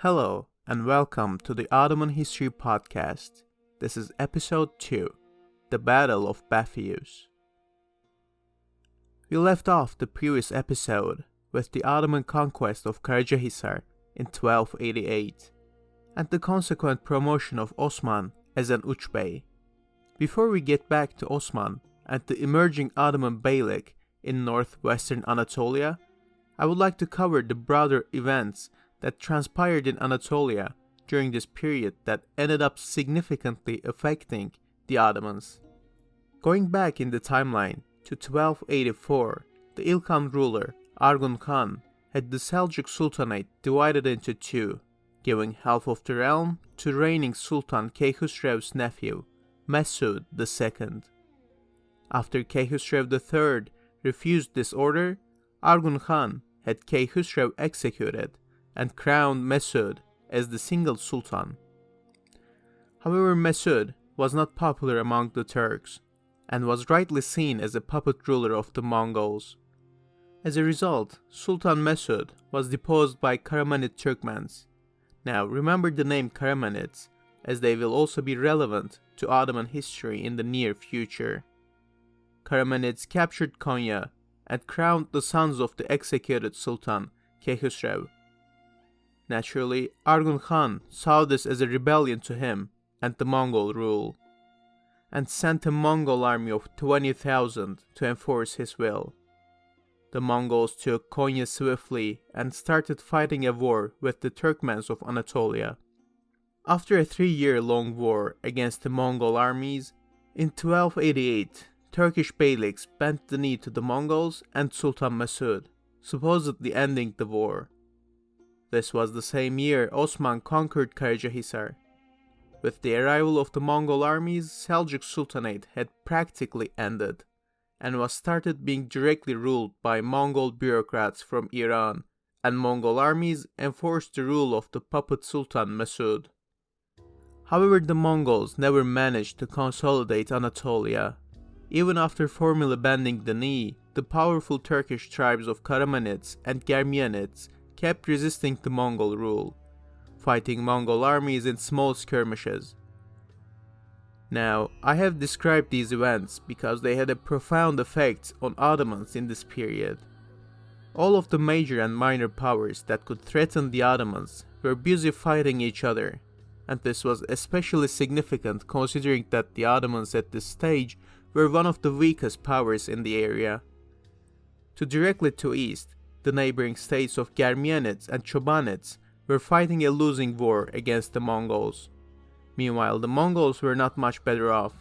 Hello, and welcome to the Ottoman History Podcast. This is episode 2, the Battle of Bapheus. We left off the previous episode with the Ottoman conquest of Karacahisar in 1288, and the consequent promotion of Osman as an Uchbey. Before we get back to Osman and the emerging Ottoman Beylik in northwestern Anatolia, I would like to cover the broader events that transpired in Anatolia during this period that ended up significantly affecting the Ottomans. Going back in the timeline to 1284, the Ilkhan ruler Argun Khan had the Seljuk Sultanate divided into two, giving half of the realm to reigning Sultan Kayhusrev's nephew, Mesud II. After Kayhusrev III refused this order, Argun Khan had Kayhusrev executed and crowned Mesud as the single sultan. However, Mesud was not popular among the Turks and was rightly seen as a puppet ruler of the Mongols. As a result, Sultan Mesud was deposed by Karamanid Turkmens. Now remember the name Karamanids, as they will also be relevant to Ottoman history in the near future. Karamanids captured Konya and crowned the sons of the executed Sultan Kayhusrev. Naturally, Argun Khan saw this as a rebellion to him and the Mongol rule, and sent a Mongol army of 20,000 to enforce his will. The Mongols took Konya swiftly and started fighting a war with the Turkmens of Anatolia. After a 3-year-long war against the Mongol armies, in 1288, Turkish beyliks bent the knee to the Mongols and Sultan Mesud, supposedly ending the war. This was the same year Osman conquered Karacahisar. With the arrival of the Mongol armies, Seljuk Sultanate had practically ended, and was started being directly ruled by Mongol bureaucrats from Iran, and Mongol armies enforced the rule of the puppet Sultan Mesud. However, the Mongols never managed to consolidate Anatolia. Even after formally bending the knee, the powerful Turkish tribes of Karamanids and Germanids kept resisting the Mongol rule, fighting Mongol armies in small skirmishes. Now, I have described these events because they had a profound effect on Ottomans in this period. All of the major and minor powers that could threaten the Ottomans were busy fighting each other, and this was especially significant considering that the Ottomans at this stage were one of the weakest powers in the area. Directly to east, the neighboring states of Germanids and Chobanids were fighting a losing war against the Mongols. Meanwhile, the Mongols were not much better off.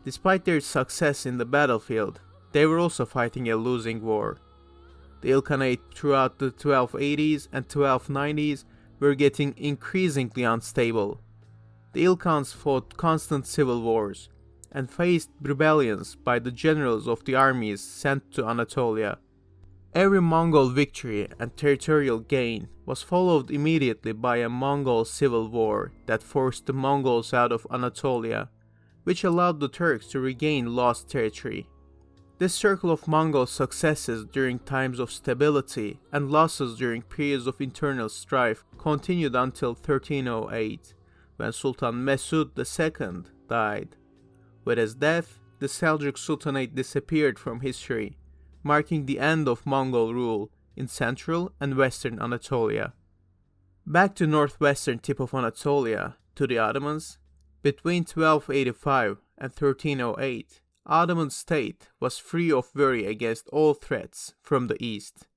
Despite their success in the battlefield, they were also fighting a losing war. The Ilkhanate throughout the 1280s and 1290s were getting increasingly unstable. The Ilkhans fought constant civil wars and faced rebellions by the generals of the armies sent to Anatolia. Every Mongol victory and territorial gain was followed immediately by a Mongol civil war that forced the Mongols out of Anatolia, which allowed the Turks to regain lost territory. This circle of Mongol successes during times of stability and losses during periods of internal strife continued until 1308, when Sultan Mesud II died. With his death, the Seljuk Sultanate disappeared from history, marking the end of Mongol rule in central and western Anatolia. Back to northwestern tip of Anatolia, to the Ottomans, between 1285 and 1308, Ottoman state was free of worry against all threats from the east.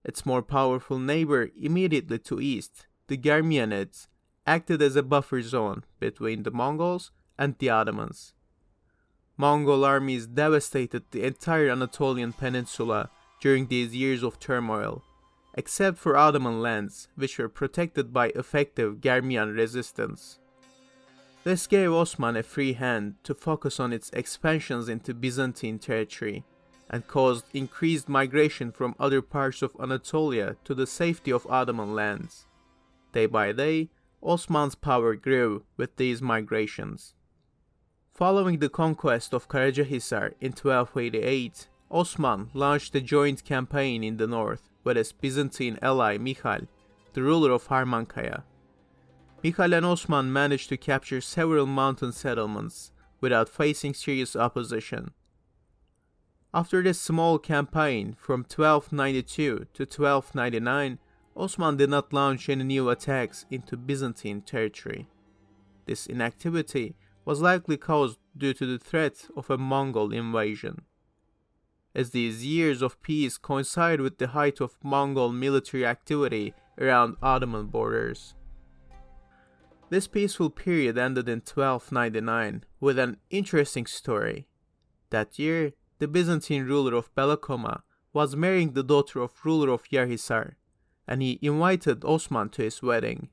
Its more powerful neighbor immediately to east, the Germanids, acted as a buffer zone between the Mongols and the Ottomans. Mongol armies devastated the entire Anatolian peninsula during these years of turmoil, except for Ottoman lands, which were protected by effective German resistance. This gave Osman a free hand to focus on its expansions into Byzantine territory, and caused increased migration from other parts of Anatolia to the safety of Ottoman lands. Day by day, Osman's power grew with these migrations. Following the conquest of Karacahisar in 1288, Osman launched a joint campaign in the north with his Byzantine ally Michal the ruler of Harmankaya. Mikhail and Osman managed to capture several mountain settlements without facing serious opposition. After this small campaign from 1292 to 1299, Osman did not launch any new attacks into Byzantine territory. This inactivity was likely caused due to the threat of a Mongol invasion. As these years of peace coincide with the height of Mongol military activity around Ottoman borders. This peaceful period ended in 1299 with an interesting story. That year, the Byzantine ruler of Belakoma was marrying the daughter of ruler of Yarhisar, and he invited Osman to his wedding.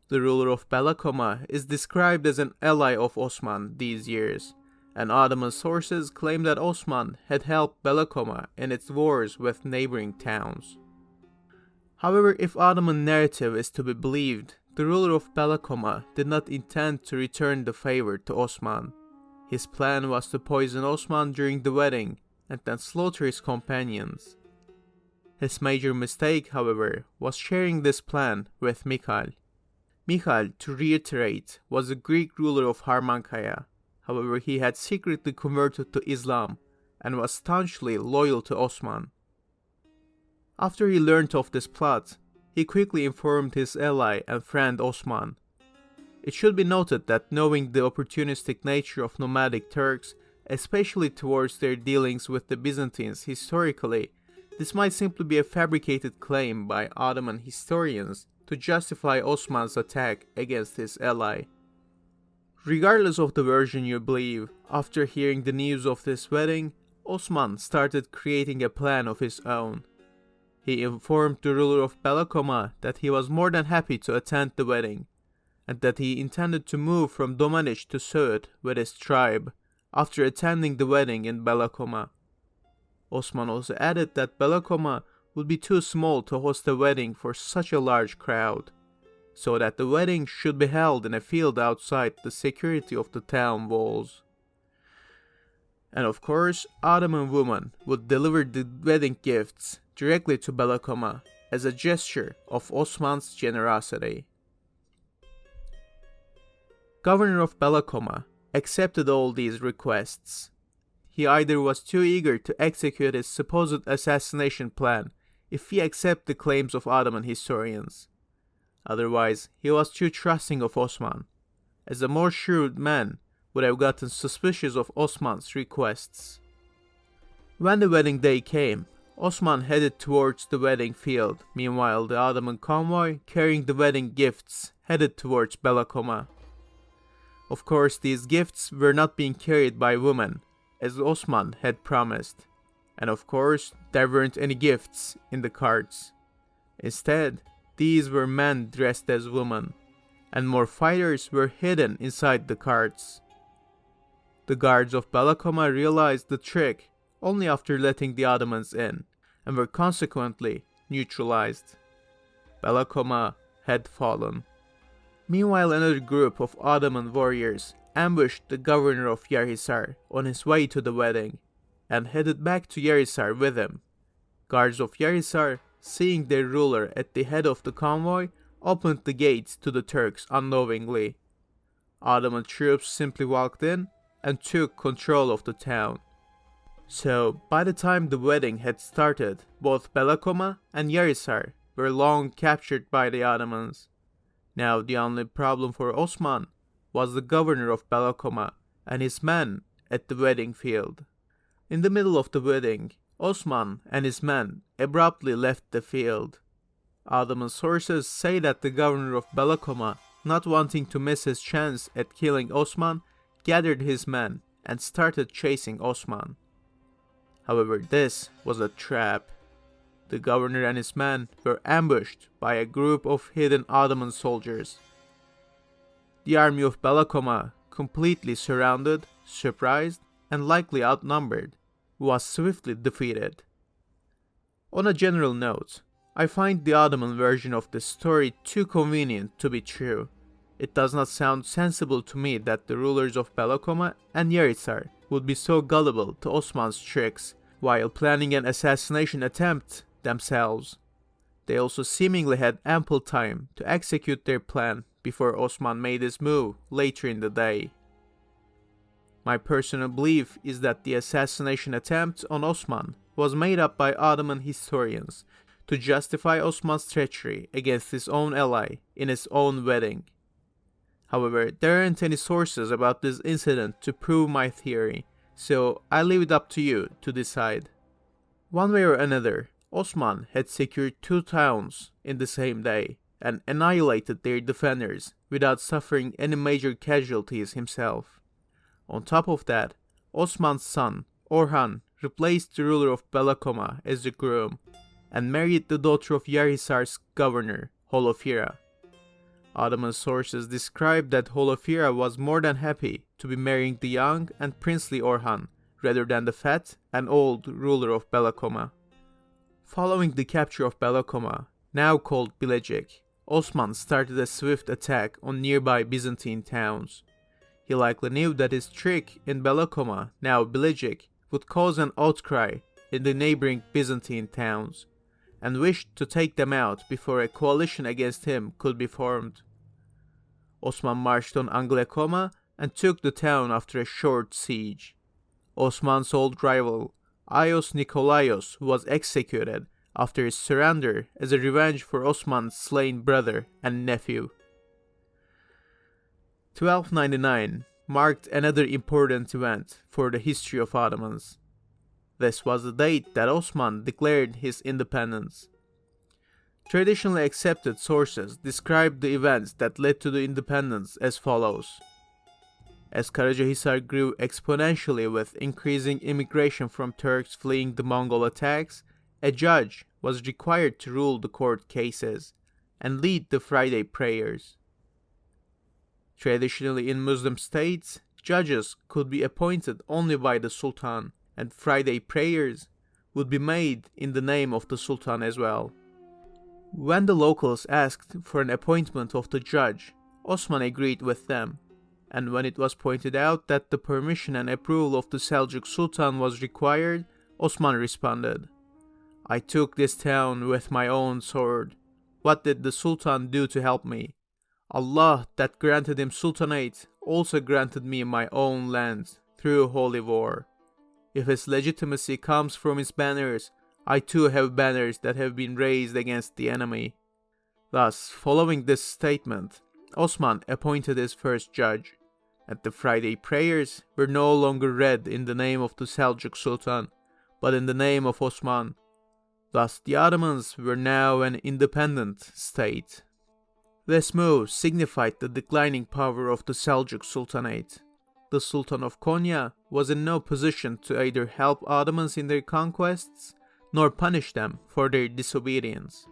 The ruler of Belakoma is described as an ally of Osman these years, and Ottoman sources claim that Osman had helped Belakoma in its wars with neighboring towns. However, if Ottoman narrative is to be believed, the ruler of Belakoma did not intend to return the favor to Osman. His plan was to poison Osman during the wedding and then slaughter his companions. His major mistake, however, was sharing this plan with Mikhail. Mikhail, to reiterate, was a Greek ruler of Harmankaya. However, he had secretly converted to Islam and was staunchly loyal to Osman. After he learned of this plot, he quickly informed his ally and friend Osman. It should be noted that knowing the opportunistic nature of nomadic Turks, especially towards their dealings with the Byzantines historically, this might simply be a fabricated claim by Ottoman historians to justify Osman's attack against his ally. Regardless of the version you believe, after hearing the news of this wedding, Osman started creating a plan of his own. He informed the ruler of Belakoma that he was more than happy to attend the wedding, and that he intended to move from Domanish to Söğüt with his tribe after attending the wedding in Belakoma. Osman also added that Belakoma would be too small to host a wedding for such a large crowd, so that the wedding should be held in a field outside the security of the town walls. And of course, Ottoman women would deliver the wedding gifts directly to Belakoma as a gesture of Osman's generosity. Governor of Belakoma accepted all these requests. He either was too eager to execute his supposed assassination plan if he accepted the claims of Ottoman historians. Otherwise, he was too trusting of Osman, as a more shrewd man would have gotten suspicious of Osman's requests. When the wedding day came, Osman headed towards the wedding field. Meanwhile, the Ottoman convoy carrying the wedding gifts headed towards Belakoma. Of course, these gifts were not being carried by women, as Osman had promised. And of course, there weren't any gifts in the carts. Instead, these were men dressed as women, and more fighters were hidden inside the carts. The guards of Belakoma realized the trick only after letting the Ottomans in, and were consequently neutralized. Belakoma had fallen. Meanwhile, another group of Ottoman warriors ambushed the governor of Yarhisar on his way to the wedding, and headed back to Yarhisar with him. Guards of Yarhisar, seeing their ruler at the head of the convoy, opened the gates to the Turks unknowingly. Ottoman troops simply walked in and took control of the town. So, by the time the wedding had started, both Belakoma and Yarhisar were long captured by the Ottomans. Now the only problem for Osman was the governor of Belakoma and his men at the wedding field. In the middle of the wedding, Osman and his men abruptly left the field. Ottoman sources say that the governor of Belakoma, not wanting to miss his chance at killing Osman, gathered his men and started chasing Osman. However, this was a trap. The governor and his men were ambushed by a group of hidden Ottoman soldiers. The army of Belakoma, completely surrounded, surprised, and likely outnumbered, was swiftly defeated. On a general note, I find the Ottoman version of the story too convenient to be true. It does not sound sensible to me that the rulers of Belakoma and Yarhisar would be so gullible to Osman's tricks while planning an assassination attempt themselves. They also seemingly had ample time to execute their plan before Osman made his move later in the day. My personal belief is that the assassination attempt on Osman was made up by Ottoman historians to justify Osman's treachery against his own ally in his own wedding. However, there aren't any sources about this incident to prove my theory, so I leave it up to you to decide. One way or another, Osman had secured 2 towns in the same day and annihilated their defenders without suffering any major casualties himself. On top of that, Osman's son, Orhan, replaced the ruler of Belakoma as the groom and married the daughter of Yarhisar's governor, Holofira. Ottoman sources describe that Holofira was more than happy to be marrying the young and princely Orhan rather than the fat and old ruler of Belakoma. Following the capture of Belakoma, now called Bilecik, Osman started a swift attack on nearby Byzantine towns. He likely knew that his trick in Belakoma, now Bilecik, would cause an outcry in the neighboring Byzantine towns, and wished to take them out before a coalition against him could be formed. Osman marched on Anglekoma and took the town after a short siege. Osman's old rival, Ayos Nikolaios, was executed after his surrender as a revenge for Osman's slain brother and nephew. 1299 marked another important event for the history of Ottomans. This was the date that Osman declared his independence. Traditionally accepted sources describe the events that led to the independence as follows. As Karacahisar grew exponentially with increasing immigration from Turks fleeing the Mongol attacks, a judge was required to rule the court cases and lead the Friday prayers. Traditionally in Muslim states, judges could be appointed only by the Sultan, and Friday prayers would be made in the name of the Sultan as well. When the locals asked for an appointment of the judge, Osman agreed with them, and when it was pointed out that the permission and approval of the Seljuk Sultan was required, Osman responded, "I took this town with my own sword. What did the Sultan do to help me? Allah that granted him sultanate also granted me my own land through holy war. If his legitimacy comes from his banners, I too have banners that have been raised against the enemy." Thus, following this statement, Osman appointed his first judge, and the Friday prayers were no longer read in the name of the Seljuk Sultan, but in the name of Osman. Thus, the Ottomans were now an independent state. This move signified the declining power of the Seljuk Sultanate. The Sultan of Konya was in no position to either help Ottomans in their conquests, nor punish them for their disobedience.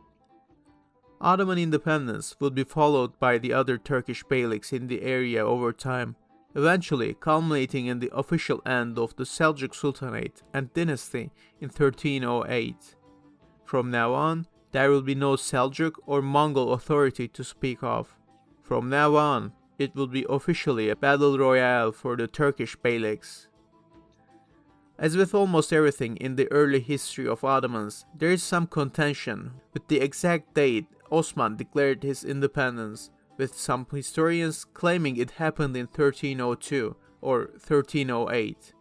Ottoman independence would be followed by the other Turkish beyliks in the area over time, eventually culminating in the official end of the Seljuk Sultanate and dynasty in 1308. From now on, there will be no Seljuk or Mongol authority to speak of. From now on, it will be officially a battle royale for the Turkish beyliks. As with almost everything in the early history of Ottomans, there is some contention with the exact date Osman declared his independence, with some historians claiming it happened in 1302 or 1308.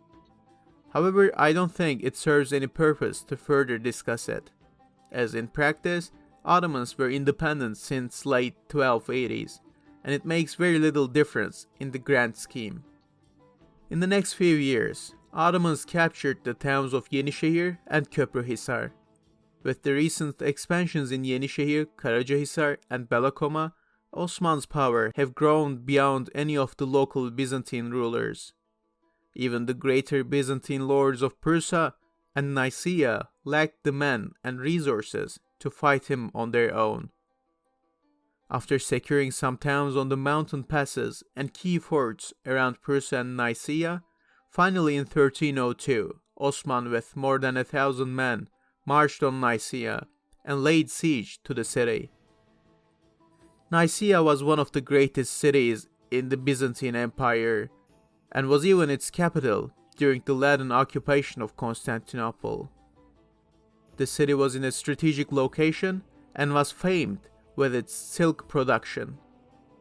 However, I don't think it serves any purpose to further discuss it, as in practice, Ottomans were independent since late 1280s, and it makes very little difference in the grand scheme. In the next few years, Ottomans captured the towns of Yenişehir and Köprühisar. With the recent expansions in Yenişehir, Karacahisar, and Belakoma, Osman's power have grown beyond any of the local Byzantine rulers. Even the greater Byzantine lords of Prusa and Nicaea lacked the men and resources to fight him on their own. After securing some towns on the mountain passes and key forts around Prusa and Nicaea, finally in 1302, Osman with more than 1,000 men marched on Nicaea and laid siege to the city. Nicaea was one of the greatest cities in the Byzantine Empire, and was even its capital during the Latin occupation of Constantinople. The city was in a strategic location and was famed with its silk production.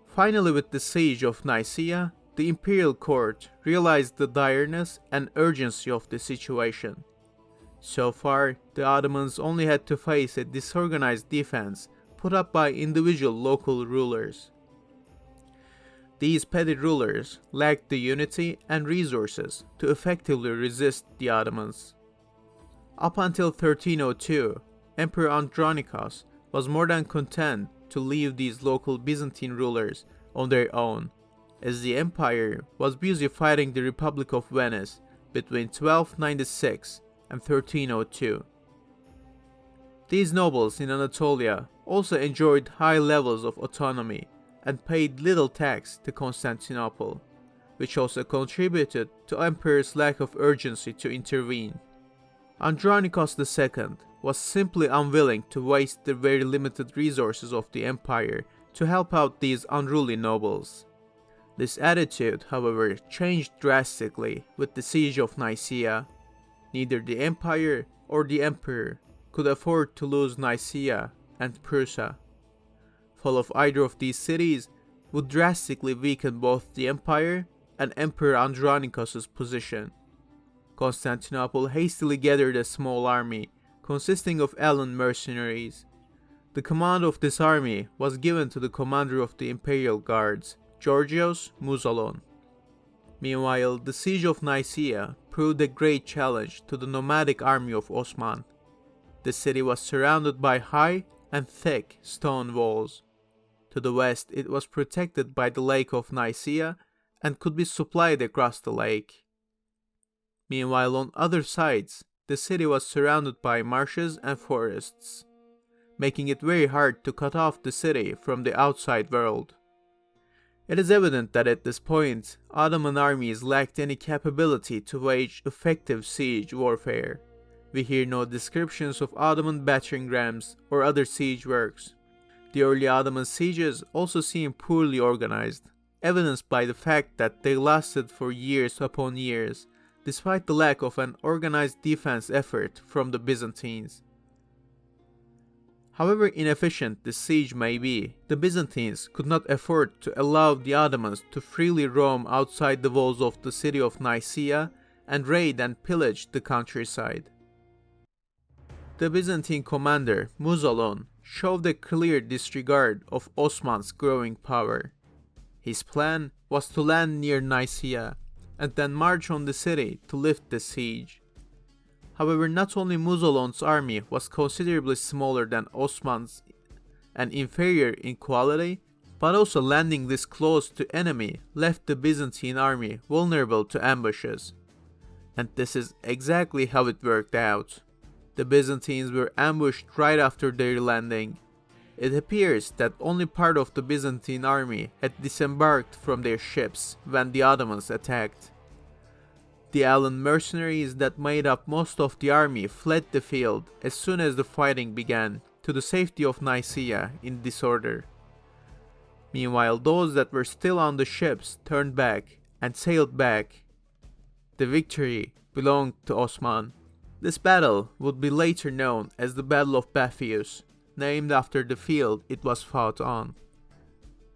Finally, with the siege of Nicaea, the imperial court realized the direness and urgency of the situation. So far, the Ottomans only had to face a disorganized defense put up by individual local rulers. These petty rulers lacked the unity and resources to effectively resist the Ottomans. Up until 1302, Emperor Andronikos was more than content to leave these local Byzantine rulers on their own, as the empire was busy fighting the Republic of Venice between 1296 and 1302. These nobles in Anatolia also enjoyed high levels of autonomy and paid little tax to Constantinople, which also contributed to Emperor's lack of urgency to intervene. Andronikos II was simply unwilling to waste the very limited resources of the empire to help out these unruly nobles. This attitude, however, changed drastically with the siege of Nicaea. Neither the empire or the emperor could afford to lose Nicaea and Prusa. Fall of either of these cities would drastically weaken both the empire and Emperor Andronikos' position. Constantinople hastily gathered a small army consisting of alien mercenaries. The command of this army was given to the commander of the imperial guards, Georgios Mouzalon. Meanwhile, the siege of Nicaea proved a great challenge to the nomadic army of Osman. The city was surrounded by high and thick stone walls. To the west, it was protected by the Lake of Nicaea and could be supplied across the lake. Meanwhile, on other sides, the city was surrounded by marshes and forests, making it very hard to cut off the city from the outside world. It is evident that at this point, Ottoman armies lacked any capability to wage effective siege warfare. We hear no descriptions of Ottoman battering rams or other siege works. The early Ottoman sieges also seem poorly organized, evidenced by the fact that they lasted for years upon years, despite the lack of an organized defense effort from the Byzantines. However inefficient the siege may be, the Byzantines could not afford to allow the Ottomans to freely roam outside the walls of the city of Nicaea and raid and pillage the countryside. The Byzantine commander Mouzalon showed a clear disregard of Osman's growing power. His plan was to land near Nicaea and then march on the city to lift the siege. However, not only Mouzalon's army was considerably smaller than Osman's and inferior in quality, but also landing this close to enemy left the Byzantine army vulnerable to ambushes. And this is exactly how it worked out. The Byzantines were ambushed right after their landing. It appears that only part of the Byzantine army had disembarked from their ships when the Ottomans attacked. The alien mercenaries that made up most of the army fled the field as soon as the fighting began to the safety of Nicaea in disorder. Meanwhile, those that were still on the ships turned back and sailed back. The victory belonged to Osman. This battle would be later known as the Battle of Bapheus, named after the field it was fought on.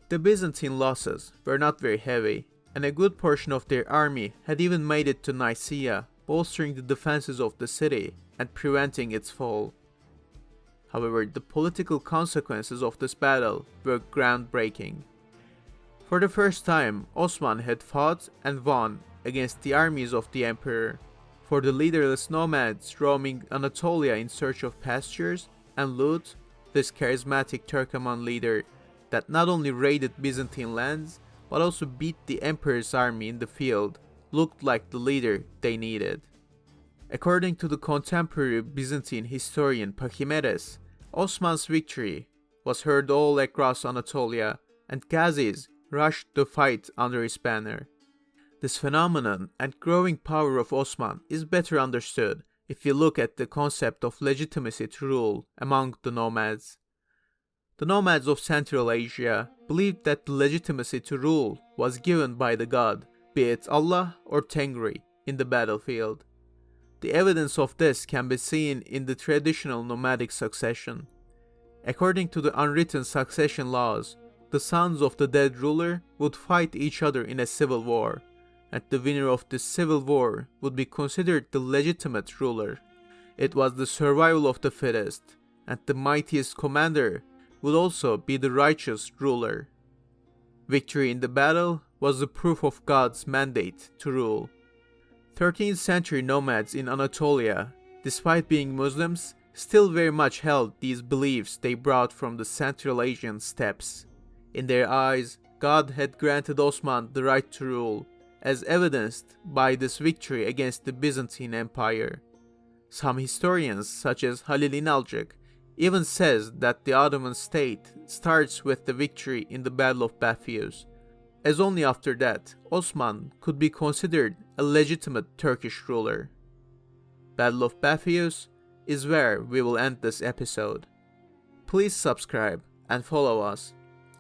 The Byzantine losses were not very heavy, and a good portion of their army had even made it to Nicaea, bolstering the defenses of the city and preventing its fall. However, the political consequences of this battle were groundbreaking. For the first time, Osman had fought and won against the armies of the emperor. For the leaderless nomads roaming Anatolia in search of pastures and loot, this charismatic Turkoman leader that not only raided Byzantine lands, but also beat the emperor's army in the field, looked like the leader they needed. According to the contemporary Byzantine historian Pachymedes, Osman's victory was heard all across Anatolia, and Ghazis rushed to fight under his banner. This phenomenon and growing power of Osman is better understood if you look at the concept of legitimacy to rule among the nomads. The nomads of Central Asia believed that the legitimacy to rule was given by the god, be it Allah or Tengri, in the battlefield. The evidence of this can be seen in the traditional nomadic succession. According to the unwritten succession laws, the sons of the dead ruler would fight each other in a civil war, and the winner of this civil war would be considered the legitimate ruler. It was the survival of the fittest, and the mightiest commander would also be the righteous ruler. Victory in the battle was the proof of God's mandate to rule. 13th century nomads in Anatolia, despite being Muslims, still very much held these beliefs they brought from the Central Asian steppes. In their eyes, God had granted Osman the right to rule, as evidenced by this victory against the Byzantine Empire. Some historians, such as Halil İnalcık, even says that the Ottoman state starts with the victory in the Battle of Bapheus, as only after that Osman could be considered a legitimate Turkish ruler. Battle of Bapheus is where we will end this episode. Please subscribe and follow us,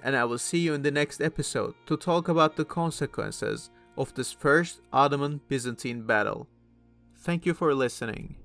and I will see you in the next episode to talk about the consequences of this first Ottoman Byzantine battle. Thank you for listening.